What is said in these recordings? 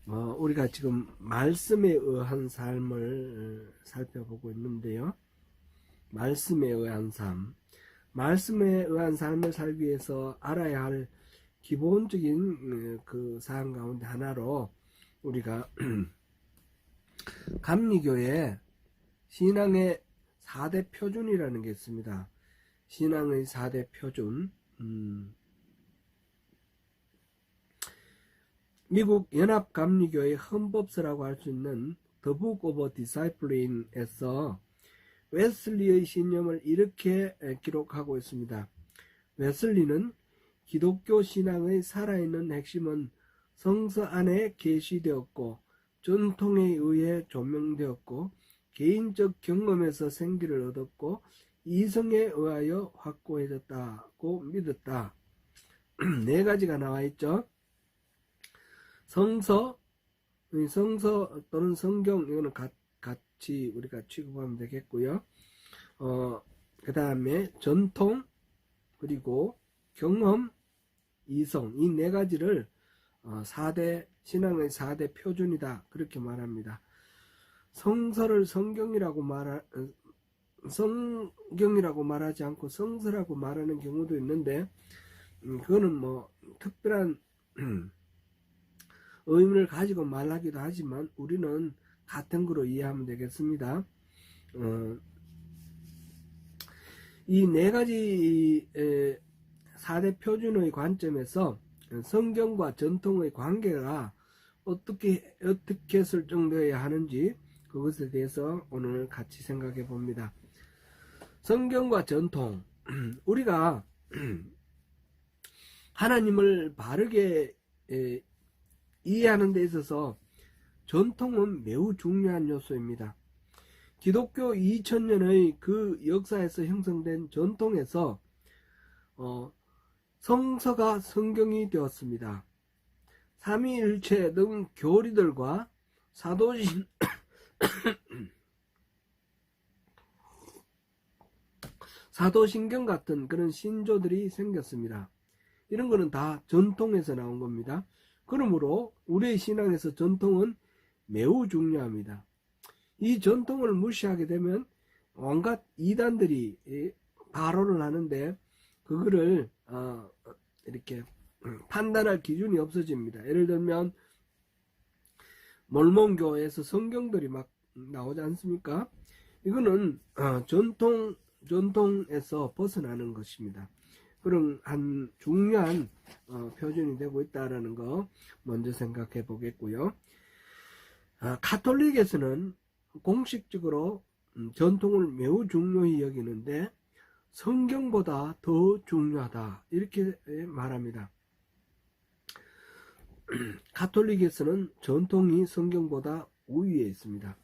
우리가 지금 말씀에 의한 삶을 살펴보고 있는데요. 말씀에 의한 삶. 말씀에 의한 삶을 살기 위해서 알아야 할 기본적인 그 사항 가운데 하나로 우리가 감리교의 신앙의 4대 표준이라는 게 있습니다. 신앙의 4대 표준. 미국 연합감리교의 헌법서라고 할 수 있는 The Book of Discipline에서 웨슬리의 신념을 이렇게 기록하고 있습니다. 웨슬리는 기독교 신앙의 살아있는 핵심은 성서 안에 계시되었고 전통에 의해 조명되었고 개인적 경험에서 생기를 얻었고 이성에 의하여 확고해졌다고 믿었다. 네 가지가 나와 있죠. 성서 또는 성경, 이거는 같이 우리가 취급하면 되겠고요. 그 다음에 전통, 그리고 경험, 이성, 이 네 가지를 4대 신앙의 4대 표준이다, 그렇게 말합니다. 성경이라고 말하지 않고 성서라고 말하는 경우도 있는데, 그거는 뭐 특별한 의미를 가지고 말하기도 하지만 우리는 같은 거로 이해하면 되겠습니다. 이 네 가지 4대 표준의 관점에서 성경과 전통의 관계가 어떻게 설정되어야 하는지 그것에 대해서 오늘 같이 생각해 봅니다. 성경과 전통, 우리가 하나님을 바르게 이해하는 데 있어서 전통은 매우 중요한 요소입니다. 기독교 2000년의 그 역사에서 형성된 전통에서 성서가 성경이 되었습니다. 삼위일체 등 교리들과 사도신경 같은 그런 신조들이 생겼습니다. 이런 거는 다 전통에서 나온 겁니다. 그러므로 우리의 신앙에서 전통은 매우 중요합니다. 이 전통을 무시하게 되면 온갖 이단들이 발언을 하는데 그거를 이렇게 판단할 기준이 없어집니다. 예를 들면 몰몬교에서 성경들이 막 나오지 않습니까? 이거는 전통에서 벗어나는 것입니다. 그런 한 중요한 표준이 되고 있다는 거 먼저 생각해 보겠고요. 가톨릭에서는 공식적으로 전통을 매우 중요히 여기는데 성경보다 더 중요하다, 이렇게 말합니다. 가톨릭에서는 전통이 성경보다 우위에 있습니다.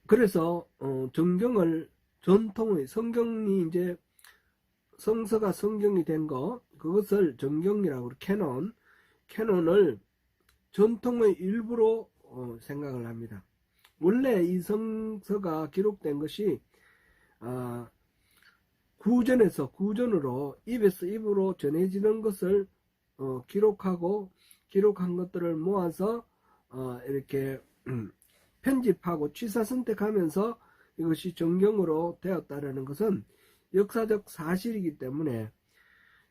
그래서 성경이 이제 성서가 성경이 된 거, 그것을 정경이라고 캐논을 전통의 일부로 생각을 합니다. 원래 이 성서가 기록된 것이 구전으로 입에서 입으로 전해지는 것을 기록한 것들을 모아서 이렇게 편집하고 취사 선택하면서 이것이 정경으로 되었다라는 것은 역사적 사실이기 때문에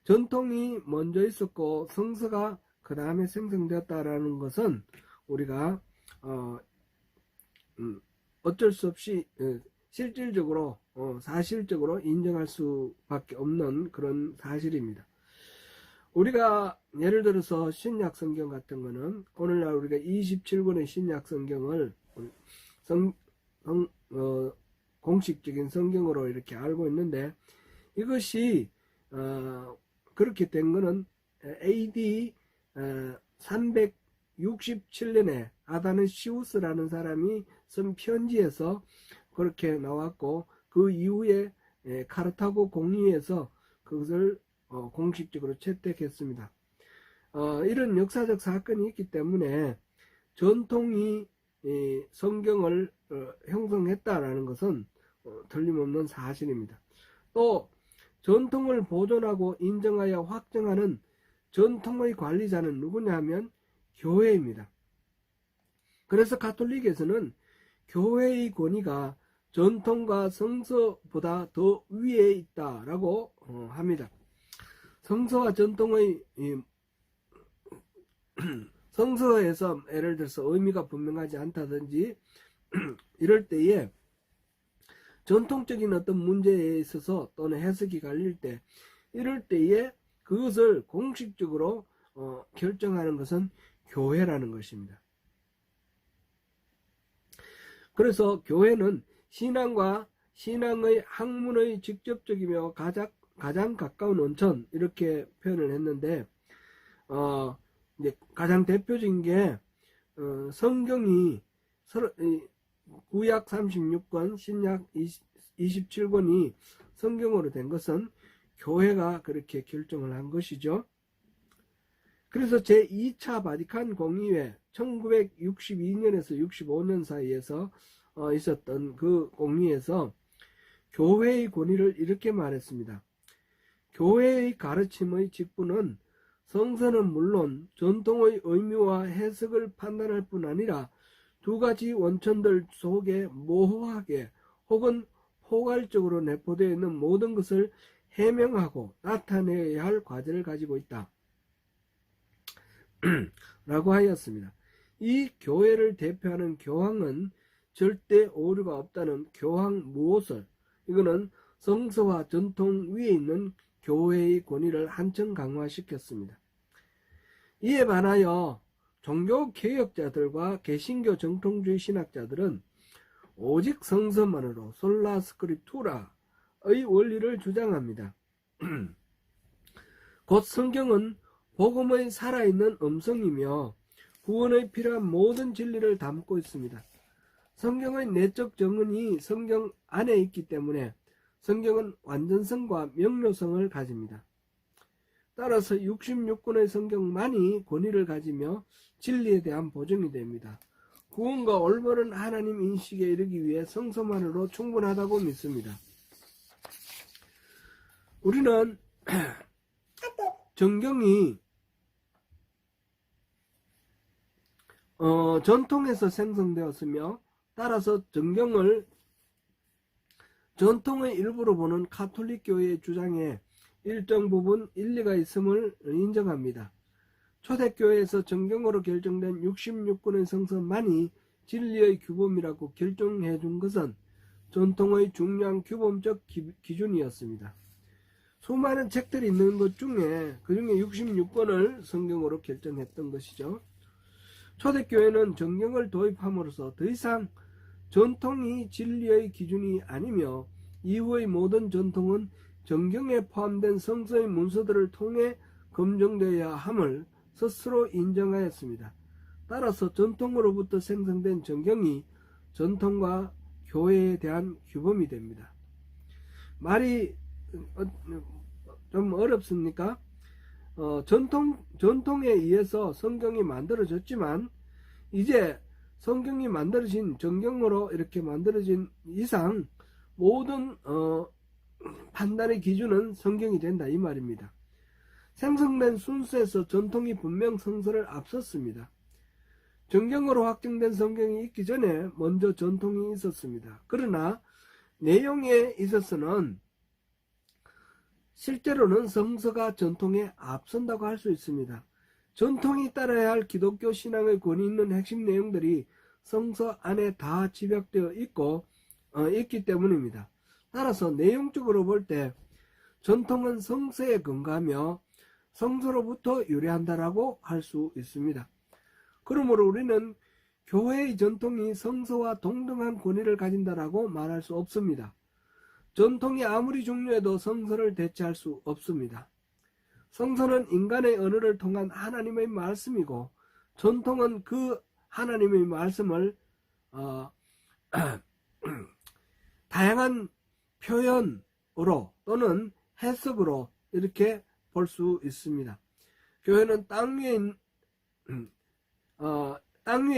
전통이 먼저 있었고 성서가 그 다음에 생성되었다라는 것은 우리가 어쩔 수 없이 실질적으로 사실적으로 인정할 수밖에 없는 그런 사실입니다. 우리가 예를 들어서 신약 성경 같은 거는 오늘날 우리가 27권의 신약 성경을 공식적인 성경으로 이렇게 알고 있는데, 이것이 그렇게 된 거는 AD 367년에 아다누시우스라는 사람이 쓴 편지에서 그렇게 나왔고, 그 이후에 카르타고 공의에서 그것을 공식적으로 채택했습니다. 이런 역사적 사건이 있기 때문에 전통이 성경을 형성했다라는 것은 틀림없는 사실입니다. 또 전통을 보존하고 인정하여 확정하는 전통의 관리자는 누구냐면 교회입니다. 그래서 가톨릭에서는 교회의 권위가 전통과 성서보다 더 위에 있다라고 합니다. 성서와 전통의 성서에서 예를 들어서 의미가 분명하지 않다든지 이럴 때에 전통적인 어떤 문제에 있어서 또는 해석이 갈릴 때 이럴 때에 그것을 공식적으로 결정하는 것은 교회라는 것입니다. 그래서 교회는 신앙과 신앙의 학문의 직접적이며 가장 가까운 원천 이렇게 표현을 했는데 이제 가장 대표적인 게 성경이 구약 36권 신약 27권이 성경으로 된 것은 교회가 그렇게 결정을 한 것이죠. 그래서 제2차 바티칸 공의회 1962년에서 65년 사이에서 있었던 그 공의에서 교회의 권위를 이렇게 말했습니다. 교회의 가르침의 직분은 성서는 물론 전통의 의미와 해석을 판단할 뿐 아니라 두 가지 원천들 속에 모호하게 혹은 포괄적으로 내포되어 있는 모든 것을 해명하고 나타내야 할 과제를 가지고 있다. 라고 하였습니다. 이 교회를 대표하는 교황은 절대 오류가 없다는 교황 무호설, 이거는 성서와 전통 위에 있는 교회의 권위를 한층 강화시켰습니다. 이에 반하여 종교개혁자들과 개신교 정통주의 신학자들은 오직 성서만으로 솔라 스크립투라의 원리를 주장합니다. 곧 성경은 복음의 살아있는 음성이며 구원의 필요한 모든 진리를 담고 있습니다. 성경의 내적 정은이 성경 안에 있기 때문에 성경은 완전성과 명료성을 가집니다. 따라서 66권의 성경만이 권위를 가지며 진리에 대한 보증이 됩니다. 구원과 올바른 하나님 인식에 이르기 위해 성서만으로 충분하다고 믿습니다. 우리는 정경이 전통에서 생성되었으며 따라서 정경을 전통의 일부로 보는 가톨릭 교회의 주장에 일정 부분 일리가 있음을 인정합니다. 초대교회에서 정경으로 결정된 66권의 성서만이 진리의 규범이라고 결정해 준 것은 전통의 중요한 규범적 기준이었습니다. 수많은 책들이 있는 것 중에 그 중에 66권을 성경으로 결정했던 것이죠. 초대교회는 정경을 도입함으로써 더 이상 전통이 진리의 기준이 아니며 이후의 모든 전통은 정경에 포함된 성서의 문서들을 통해 검증되어야 함을 스스로 인정하였습니다. 따라서 전통으로부터 생성된 정경이 전통과 교회에 대한 규범이 됩니다. 말이 좀 어렵습니까? 전통에 의해서 성경이 만들어졌지만 이제 성경이 만들어진 정경으로 이렇게 만들어진 이상 모든 판단의 기준은 성경이 된다 이 말입니다. 생성된 순서에서 전통이 분명 성서를 앞섰습니다. 정경으로 확정된 성경이 있기 전에 먼저 전통이 있었습니다. 그러나 내용에 있어서는 실제로는 성서가 전통에 앞선다고 할 수 있습니다. 전통이 따라야 할 기독교 신앙의 권위 있는 핵심 내용들이 성서 안에 다 집약되어 있기 때문입니다. 따라서 내용적으로 볼 때 전통은 성서에 근거하며 성서로부터 유래한다라고 할 수 있습니다. 그러므로 우리는 교회의 전통이 성서와 동등한 권위를 가진다라고 말할 수 없습니다. 전통이 아무리 중요해도 성서를 대체할 수 없습니다. 성서는 인간의 언어를 통한 하나님의 말씀이고 전통은 그 하나님의 말씀을 다양한 표현으로 또는 해석으로 이렇게 볼 수 있습니다. 교회는 땅 위에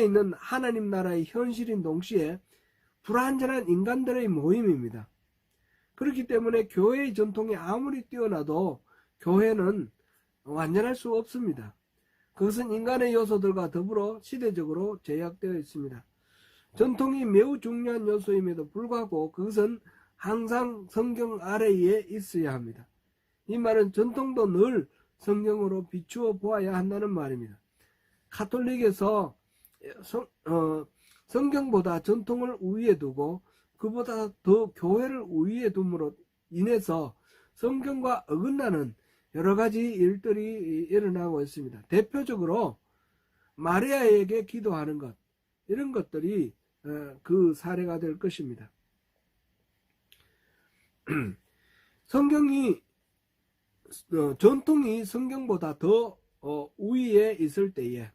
있는 하나님 나라의 현실인 동시에 불완전한 인간들의 모임입니다. 그렇기 때문에 교회의 전통이 아무리 뛰어나도 교회는 완전할 수 없습니다. 그것은 인간의 요소들과 더불어 시대적으로 제약되어 있습니다. 전통이 매우 중요한 요소임에도 불구하고 그것은 항상 성경 아래에 있어야 합니다. 이 말은 전통도 늘 성경으로 비추어 보아야 한다는 말입니다. 가톨릭에서 성경보다 전통을 우위에 두고 그보다 더 교회를 우위에 둠으로 인해서 성경과 어긋나는 여러 가지 일들이 일어나고 있습니다. 대표적으로 마리아에게 기도하는 것, 이런 것들이 그 사례가 될 것입니다. 전통이 성경보다 더 우위에 있을 때에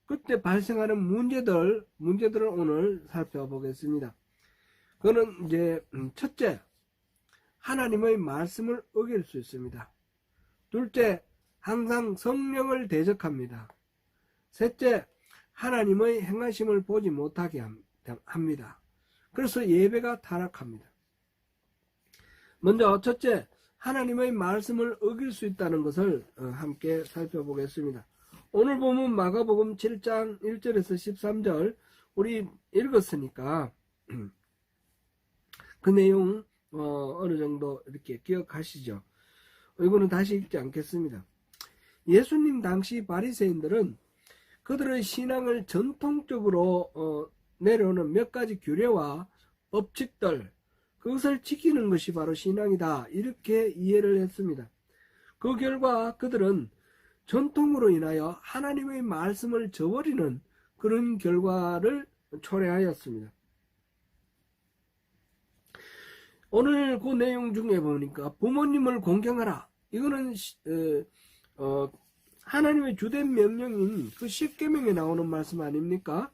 그때 발생하는 문제들을 오늘 살펴보겠습니다. 그거는 이제 첫째, 하나님의 말씀을 어길 수 있습니다. 둘째, 항상 성령을 대적합니다. 셋째, 하나님의 행하심을 보지 못하게 합니다. 그래서 예배가 타락합니다. 먼저 첫째, 하나님의 말씀을 어길 수 있다는 것을 함께 살펴보겠습니다. 오늘 보면 마가복음 7장 1절에서 13절 우리 읽었으니까 그 내용 어느 정도 이렇게 기억하시죠? 이거는 다시 읽지 않겠습니다. 예수님 당시 바리새인들은 그들의 신앙을 전통적으로 내려오는 몇 가지 규례와 법칙들, 그것을 지키는 것이 바로 신앙이다, 이렇게 이해를 했습니다. 그 결과 그들은 전통으로 인하여 하나님의 말씀을 저버리는 그런 결과를 초래하였습니다. 오늘 그 내용 중에 보니까 부모님을 공경하라, 이거는 하나님의 주된 명령인 그 10계명에 나오는 말씀 아닙니까?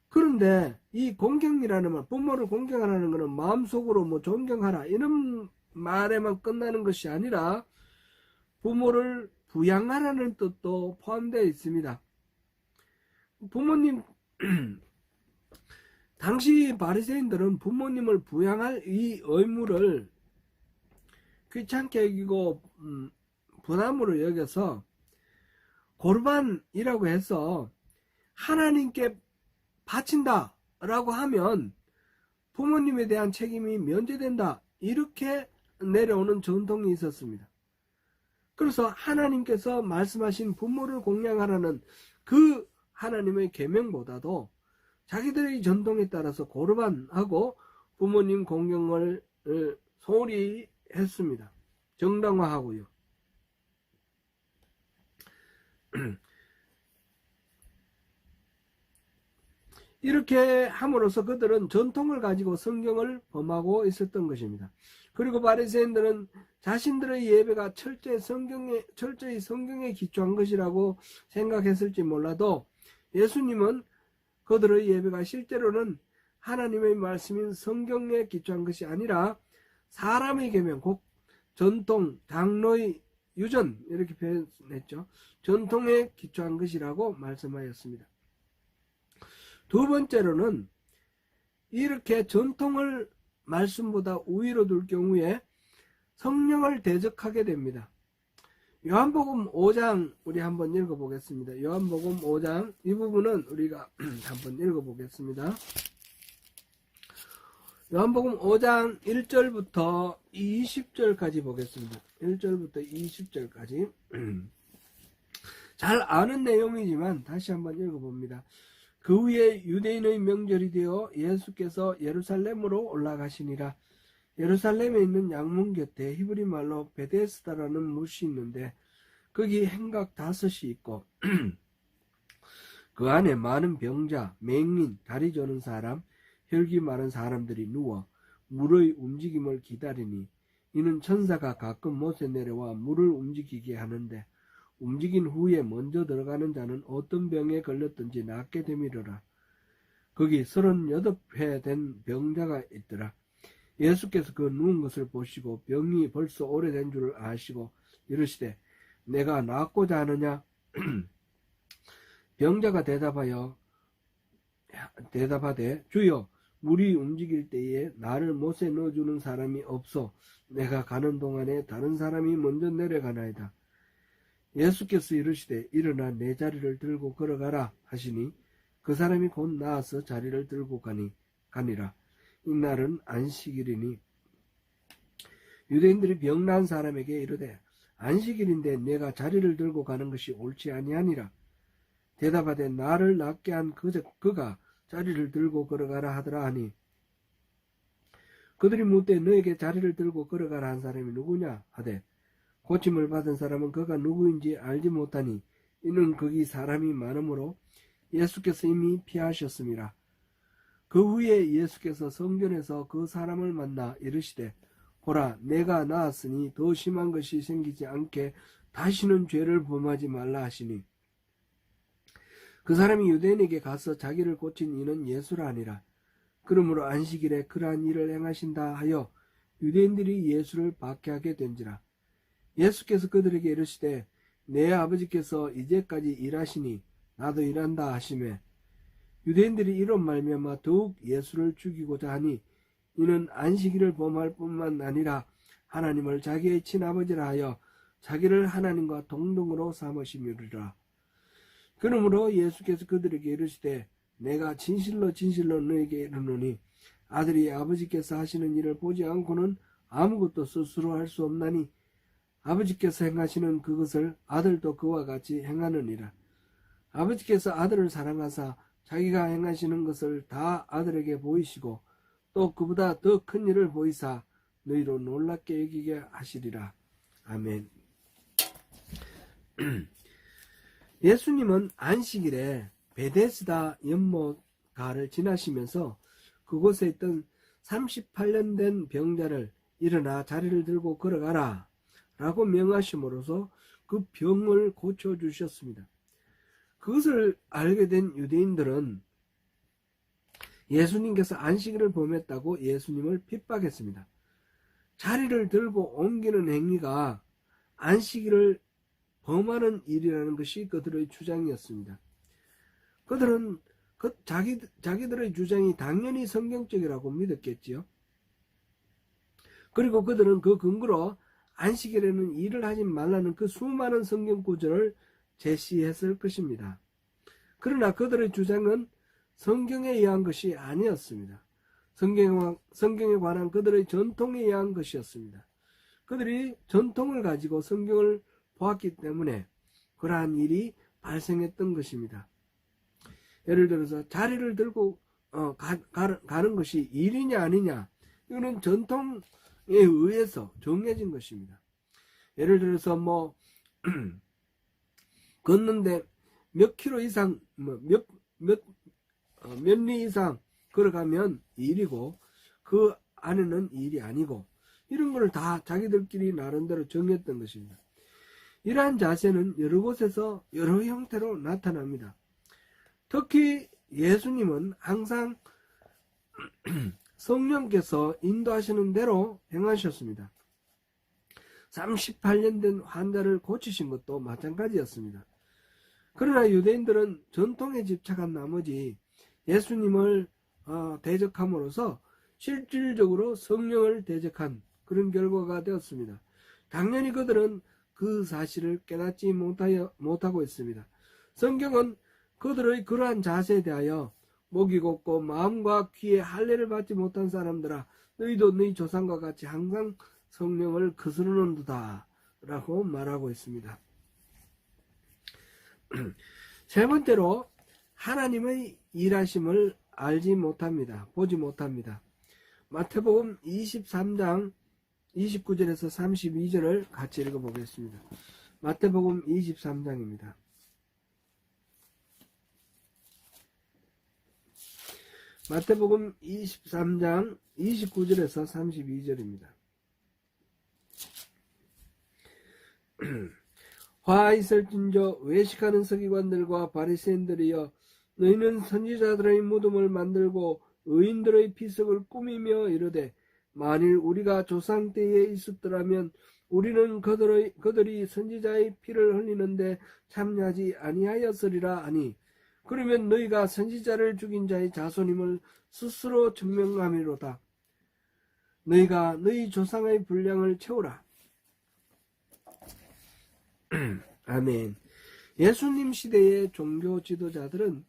그런데 이 공경이라는 말, 부모를 공경하라는 것은 마음속으로 뭐 존경하라 이런 말에만 끝나는 것이 아니라 부모를 부양하라는 뜻도 포함되어 있습니다. 부모님 당시 바리새인들은 부모님을 부양할 이 의무를 귀찮게 여기고 부담으로 여겨서 고르반이라고 해서 하나님께 바친다 라고 하면 부모님에 대한 책임이 면제된다, 이렇게 내려오는 전통이 있었습니다. 그래서 하나님께서 말씀하신 부모를 공양하라는 그 하나님의 계명보다도 자기들의 전통에 따라서 고르반하고 부모님 공경을 소홀히 했습니다. 정당화하고요. 이렇게 함으로써 그들은 전통을 가지고 성경을 범하고 있었던 것입니다. 그리고 바리새인들은 자신들의 예배가 철저히 성경에 기초한 것이라고 생각했을지 몰라도 예수님은 그들의 예배가 실제로는 하나님의 말씀인 성경에 기초한 것이 아니라 사람의 계명, 곧 전통, 장로의 유전, 이렇게 표현했죠. 전통에 기초한 것이라고 말씀하였습니다. 두 번째로는 이렇게 전통을 말씀보다 우위로 둘 경우에 성령을 대적하게 됩니다. 요한복음 5장 우리 한번 읽어보겠습니다. 요한복음 5장 이 부분은 우리가 한번 읽어보겠습니다. 요한복음 5장 1절부터 20절까지 보겠습니다. 1절부터 20절까지 잘 아는 내용이지만 다시 한번 읽어봅니다. 그 후에 유대인의 명절이 되어 예수께서 예루살렘으로 올라가시니라. 예루살렘에 있는 양문 곁에 히브리 말로 베데스다라는 못이 있는데 거기 행각 5이 있고 그 안에 많은 병자, 맹인, 다리 저는 사람, 혈기 많은 사람들이 누워 물의 움직임을 기다리니 이는 천사가 가끔 못에 내려와 물을 움직이게 하는데 움직인 후에 먼저 들어가는 자는 어떤 병에 걸렸든지 낫게 되미르라. 거기 38회 된 병자가 있더라. 예수께서 그 누운 것을 보시고 병이 벌써 오래된 줄 아시고 이르시되 내가 낫고자 하느냐? 병자가 대답하되 주여 물이 움직일 때에 나를 못에 넣어주는 사람이 없어 내가 가는 동안에 다른 사람이 먼저 내려가나이다. 예수께서 이르시되 일어나 내 자리를 들고 걸어가라 하시니 그 사람이 곧 나아서 자리를 들고 가니라. 이날은 안식일이니 유대인들이 병난 사람에게 이르되 안식일인데 내가 자리를 들고 가는 것이 옳지 아니하니라. 대답하되 나를 낫게 한 그가 자리를 들고 걸어가라 하더라 하니 그들이 묻되 너에게 자리를 들고 걸어가라 한 사람이 누구냐 하되 고침을 받은 사람은 그가 누구인지 알지 못하니 이는 거기 사람이 많으므로 예수께서 이미 피하셨음이라. 그 후에 예수께서 성전에서 그 사람을 만나 이르시되 보라 내가 나았으니 더 심한 것이 생기지 않게 다시는 죄를 범하지 말라 하시니 그 사람이 유대인에게 가서 자기를 고친 이는 예수라 하니라. 그러므로 안식일에 그러한 일을 행하신다 하여 유대인들이 예수를 박해하게 된지라. 예수께서 그들에게 이르시되 내 아버지께서 이제까지 일하시니 나도 일한다 하시매 유대인들이 이런 말미암아 더욱 예수를 죽이고자 하니 이는 안식일을 범할 뿐만 아니라 하나님을 자기의 친아버지라 하여 자기를 하나님과 동등으로 삼으심이리라. 그러므로 예수께서 그들에게 이르시되 내가 진실로 진실로 너에게 이르노니 아들이 아버지께서 하시는 일을 보지 않고는 아무것도 스스로 할 수 없나니 아버지께서 행하시는 그것을 아들도 그와 같이 행하느니라. 아버지께서 아들을 사랑하사 자기가 행하시는 것을 다 아들에게 보이시고 또 그보다 더 큰 일을 보이사 너희로 놀랍게 여기게 하시리라. 아멘. 예수님은 안식일에 베데스다 연못가를 지나시면서 그곳에 있던 38년 된 병자를 일어나 자리를 들고 걸어가라 라고 명하심으로써 그 병을 고쳐주셨습니다. 그것을 알게 된 유대인들은 예수님께서 안식일을 범했다고 예수님을 핍박했습니다. 자리를 들고 옮기는 행위가 안식일을 범하는 일이라는 것이 그들의 주장이었습니다. 그들은 자기들의 주장이 당연히 성경적이라고 믿었겠지요. 그리고 그들은 그 근거로 안식일에는 일을 하지 말라는 그 수많은 성경 구절을 제시했을 것입니다. 그러나 그들의 주장은 성경에 의한 것이 아니었습니다. 성경에 관한 그들의 전통에 의한 것이었습니다. 그들이 전통을 가지고 성경을 보았기 때문에 그러한 일이 발생했던 것입니다. 예를 들어서 자리를 들고 가는 것이 일이냐 아니냐 이거는 전통에 의해서 정해진 것입니다. 예를 들어서 걷는데 몇 킬로 이상 몇 리 이상 걸어가면 일이고 그 안에는 일이 아니고 이런 걸 다 자기들끼리 나름대로 정했던 것입니다. 이러한 자세는 여러 곳에서 여러 형태로 나타납니다. 특히 예수님은 항상 성령께서 인도하시는 대로 행하셨습니다. 38년 된 환자를 고치신 것도 마찬가지였습니다. 그러나 유대인들은 전통에 집착한 나머지 예수님을 대적함으로써 실질적으로 성령을 대적한 그런 결과가 되었습니다. 당연히 그들은 그 사실을 깨닫지 못하고 있습니다. 성경은 그들의 그러한 자세에 대하여 목이 곱고 마음과 귀에 할례를 받지 못한 사람들아 너희도 너희 조상과 같이 항상 성령을 거스르는도다 라고 말하고 있습니다. 세 번째로 하나님의 일하심을 알지 못합니다. 보지 못합니다. 마태복음 23장 29절에서 32절을 같이 읽어보겠습니다. 마태복음 23장입니다. 마태복음 23장 29절에서 32절입니다. 화 있을진저 외식하는 서기관들과 바리새인들이여 너희는 선지자들의 무덤을 만들고 의인들의 비석을 꾸미며 이르되 만일 우리가 조상 때에 있었더라면 우리는 그들이 선지자의 피를 흘리는데 참여하지 아니하였으리라 하니 그러면 너희가 선지자를 죽인 자의 자손임을 스스로 증명함이로다. 너희가 너희 조상의 분량을 채우라. 아멘. 예수님 시대의 종교 지도자들은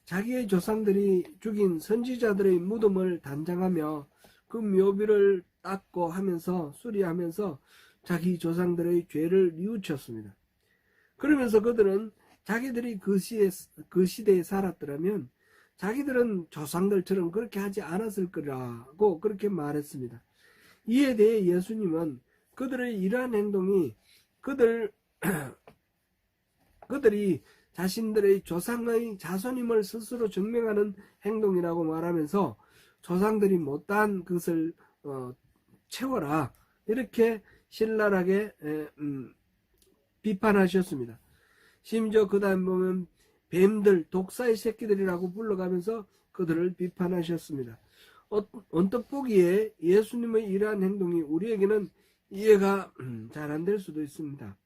자기의 조상들이 죽인 선지자들의 무덤을 단장하며 그 묘비를 닦고 하면서 수리하면서 자기 조상들의 죄를 뉘우쳤습니다. 그러면서 그들은 자기들이 그 시대에 살았더라면 자기들은 조상들처럼 그렇게 하지 않았을 거라고 그렇게 말했습니다. 이에 대해 예수님은 그들의 이러한 행동이 그들이 자신들의 조상의 자손임을 스스로 증명하는 행동이라고 말하면서 조상들이 못한 것을 채워라 이렇게 신랄하게 비판하셨습니다. 심지어 그 다음 보면 뱀들, 독사의 새끼들이라고 불러가면서 그들을 비판하셨습니다. 언뜻 보기에 예수님의 이러한 행동이 우리에게는 이해가 잘 안 될 수도 있습니다.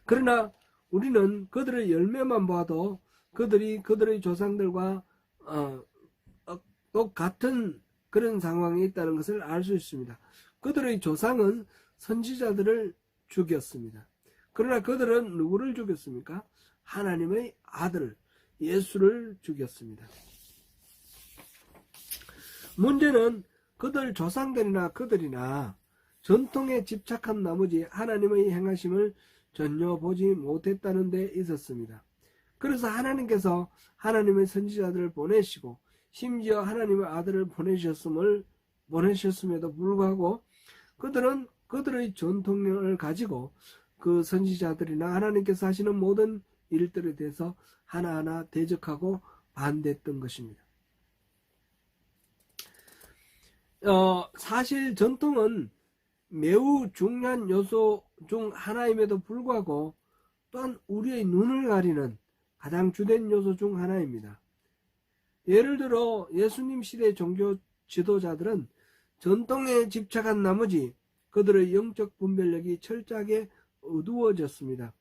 그러나 우리는 그들의 열매만 봐도 그들의 조상들과 똑같은 그런 상황에 있다는 것을 알 수 있습니다. 그들의 조상은 선지자들을 죽였습니다. 그러나 그들은 누구를 죽였습니까? 하나님의 아들 예수를 죽였습니다. 문제는 그들 조상들이나 그들이나 전통에 집착한 나머지 하나님의 행하심을 전혀 보지 못했다는 데 있었습니다. 그래서 하나님께서 하나님의 선지자들을 보내시고 심지어 하나님의 아들을 보내셨음에도 불구하고 그들은 그들의 전통을 가지고 그 선지자들이나 하나님께서 하시는 모든 일들에 대해서 하나하나 대적하고 반대했던 것입니다. 사실 전통은 매우 중요한 요소 중 하나임에도 불구하고 또한 우리의 눈을 가리는 가장 주된 요소 중 하나입니다. 예를 들어 예수님 시대 종교 지도자들은 전통에 집착한 나머지 그들의 영적 분별력이 철저하게 어두워졌습니다.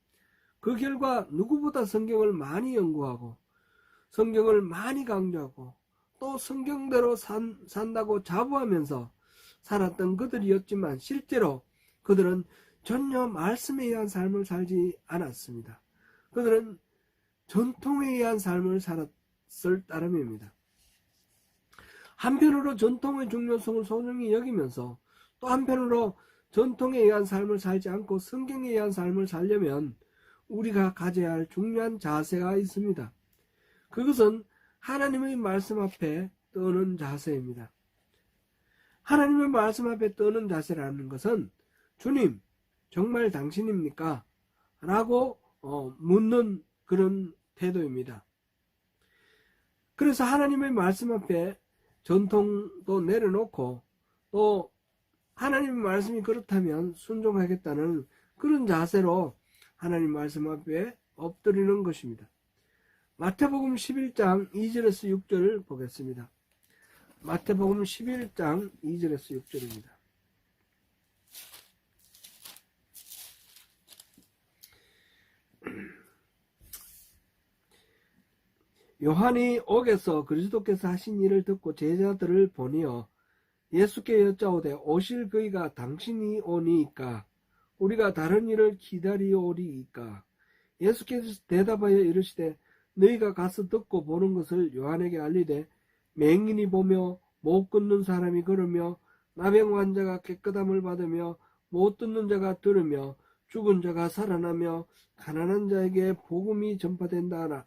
그 결과 누구보다 성경을 많이 연구하고 성경을 많이 강조하고 또 성경대로 산다고 자부하면서 살았던 그들이었지만 실제로 그들은 전혀 말씀에 의한 삶을 살지 않았습니다. 그들은 전통에 의한 삶을 살았을 따름입니다. 한편으로 전통의 중요성을 소중히 여기면서 또 한편으로 전통에 의한 삶을 살지 않고 성경에 의한 삶을 살려면 우리가 가져야 할 중요한 자세가 있습니다. 그것은 하나님의 말씀 앞에 떠는 자세입니다. 하나님의 말씀 앞에 떠는 자세라는 것은 주님 정말 당신입니까? 라고 묻는 그런 태도입니다. 그래서 하나님의 말씀 앞에 전통도 내려놓고 또 하나님의 말씀이 그렇다면 순종하겠다는 그런 자세로 하나님 말씀 앞에 엎드리는 것입니다. 마태복음 11장 2절에서 6절을 보겠습니다. 마태복음 11장 2절에서 6절입니다. 요한이 옥에서 그리스도께서 하신 일을 듣고 제자들을 보내어 예수께 여짜오되 오실 그이가 당신이 오니이까 우리가 다른 일을 기다리오리이까. 예수께서 대답하여 이르시되 너희가 가서 듣고 보는 것을 요한에게 알리되 맹인이 보며 못 걷는 사람이 걸으며 나병 환자가 깨끗함을 받으며 못 듣는 자가 들으며 죽은 자가 살아나며 가난한 자에게 복음이 전파된다 하나.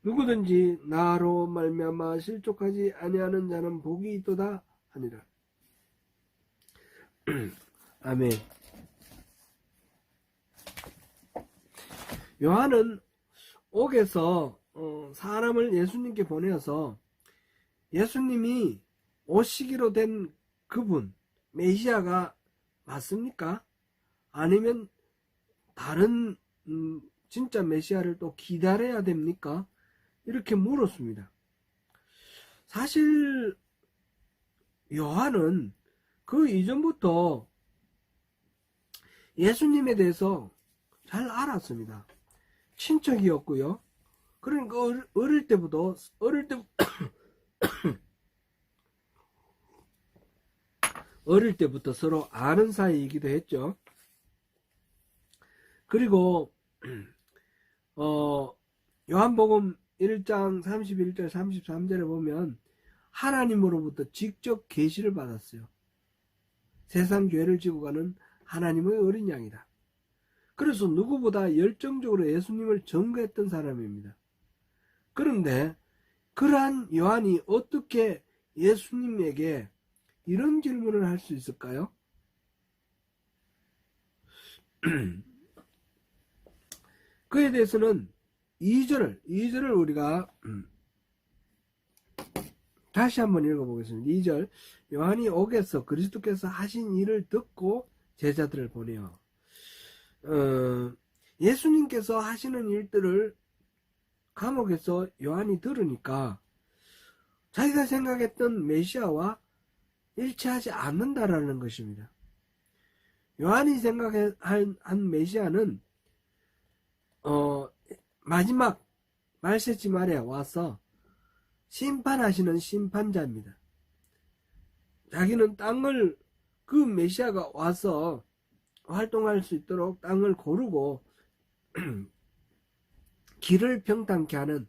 누구든지 나로 말미암아 실족하지 아니하는 자는 복이 있도다 하니라. 아멘. 요한은 옥에서 사람을 예수님께 보내어서 예수님이 오시기로 된 그분 메시아가 맞습니까? 아니면 다른 진짜 메시아를 또 기다려야 됩니까? 이렇게 물었습니다. 사실 요한은 그 이전부터 예수님에 대해서 잘 알았습니다. 친척이었고요. 그러니까 어릴 때부터 서로 아는 사이이기도 했죠. 그리고 요한복음 1장 31절 33절에 보면 하나님으로부터 직접 계시를 받았어요. 세상 죄를 지고 가는 하나님의 어린 양이다. 그래서 누구보다 열정적으로 예수님을 전거했던 사람입니다. 그런데 그러한 요한이 어떻게 예수님에게 이런 질문을 할 수 있을까요? 그에 대해서는 2절을 우리가 다시 한번 읽어보겠습니다. 2절, 요한이 옥에서 그리스도께서 하신 일을 듣고 제자들을 보내요. 예수님께서 하시는 일들을 감옥에서 요한이 들으니까 자기가 생각했던 메시아와 일치하지 않는다라는 것입니다. 요한이 생각한 메시아는 마지막 말세지 말에 와서 심판하시는 심판자입니다. 자기는 그 메시아가 와서 활동할 수 있도록 땅을 고르고 길을 평탄케 하는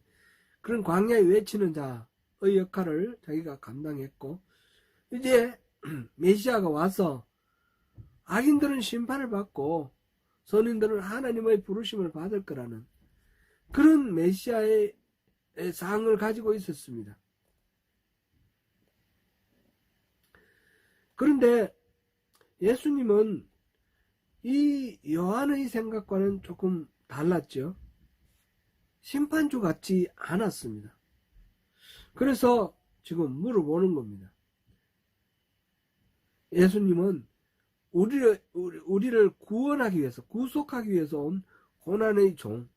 그런 광야에 외치는 자의 역할을 자기가 감당했고, 이제 메시아가 와서 악인들은 심판을 받고 선인들은 하나님의 부르심을 받을 거라는 그런 메시아의 상을 가지고 있었습니다. 그런데 예수님은 이 요한의 생각과는 조금 달랐죠. 심판주 같지 않았습니다. 그래서 지금 물어보는 겁니다. 예수님은 우리를 구원하기 위해서, 구속하기 위해서 온 고난의 종,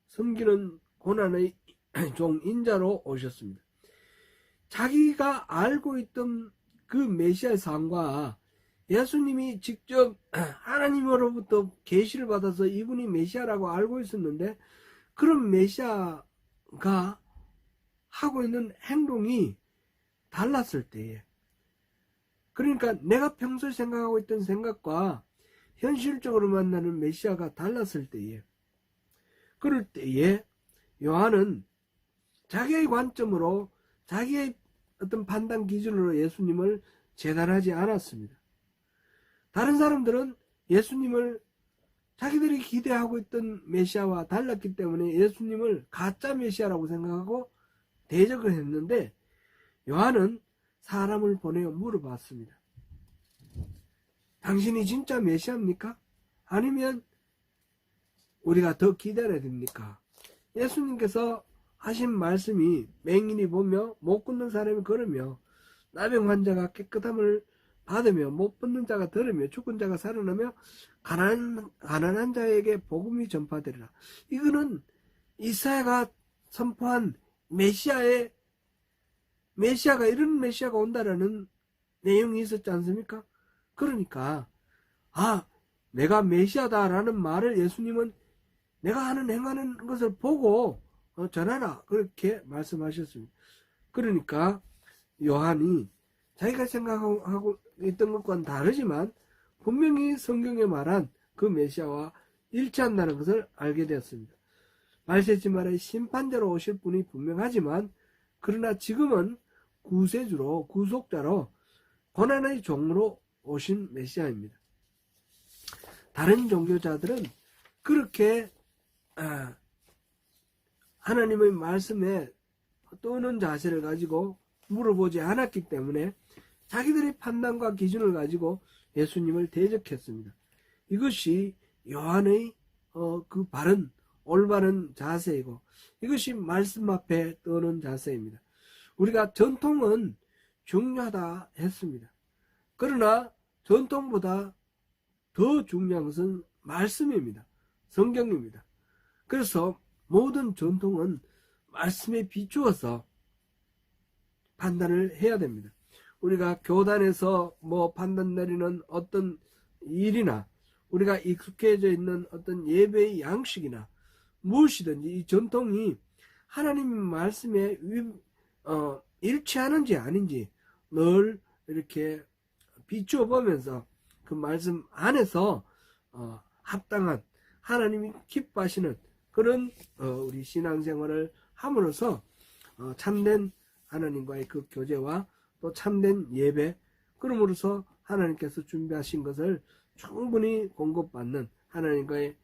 섬기는 고난의 종 인자로 오셨습니다. 자기가 알고 있던 그 메시아의 상과 예수님이 직접 하나님으로부터 계시를 받아서 이분이 메시아라고 알고 있었는데, 그런 메시아가 하고 있는 행동이 달랐을 때에, 그러니까 내가 평소에 생각하고 있던 생각과 현실적으로 만나는 메시아가 달랐을 때에, 그럴 때에 요한은 자기의 관점으로, 자기의 어떤 판단 기준으로 예수님을 재단하지 않았습니다. 다른 사람들은 예수님을 자기들이 기대하고 있던 메시아와 달랐기 때문에 예수님을 가짜 메시아라고 생각하고 대적을 했는데, 요한은 사람을 보내어 물어봤습니다. 당신이 진짜 메시아입니까? 아니면 우리가 더 기다려야 됩니까? 예수님께서 하신 말씀이 맹인이 보며 못 걷는 사람이 걸으며 나병 환자가 깨끗함을 받으며 못 벗는 자가 들으며 죽은 자가 살아나며 가난한 자에게 복음이 전파되리라. 이거는 이사야가 선포한 메시아가 이런 메시아가 온다라는 내용이 있었지 않습니까? 그러니까 내가 메시아다라는 말을 예수님은 내가 행하는 것을 보고 전하라, 그렇게 말씀하셨습니다. 그러니까 요한이 자기가 생각하고 있던 것과는 다르지만 분명히 성경에 말한 그 메시아와 일치한다는 것을 알게 되었습니다. 말세지 말의 심판자로 오실 분이 분명하지만, 그러나 지금은 구세주로, 구속자로, 고난의 종으로 오신 메시아입니다. 다른 종교자들은 그렇게 하나님의 말씀에 떠오는 자세를 가지고 물어보지 않았기 때문에 자기들의 판단과 기준을 가지고 예수님을 대적했습니다. 이것이 요한의 그 올바른 자세이고, 이것이 말씀 앞에 떠는 자세입니다. 우리가 전통은 중요하다 했습니다. 그러나 전통보다 더 중요한 것은 말씀입니다. 성경입니다. 그래서 모든 전통은 말씀에 비추어서 판단을 해야 됩니다. 우리가 교단에서 판단 내리는 어떤 일이나, 우리가 익숙해져 있는 어떤 예배의 양식이나 무엇이든지 이 전통이 하나님 말씀에 일치하는지 아닌지 늘 이렇게 비추어 보면서 그 말씀 안에서 합당한 하나님이 기뻐하시는 그런 우리 신앙생활을 함으로써 참된 하나님과의 그 교제와 또 참된 예배, 그러므로서 하나님께서 준비하신 것을 충분히 공급받는 하나님과의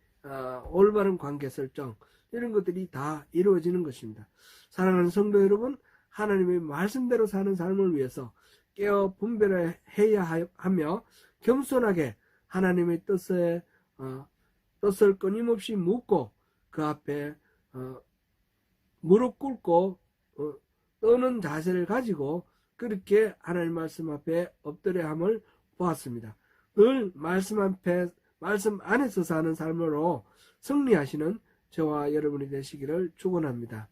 올바른 관계 설정, 이런 것들이 다 이루어지는 것입니다. 사랑하는 성도 여러분, 하나님의 말씀대로 사는 삶을 위해서 깨어 분별해야 하며 겸손하게 하나님의 뜻을 끊임없이 묻고 그 앞에 무릎 꿇고 떠는 자세를 가지고 그렇게 하나님 말씀 앞에 엎드려 함을 보았습니다. 늘 말씀 안에서 사는 삶으로 승리하시는 저와 여러분이 되시기를 축원합니다.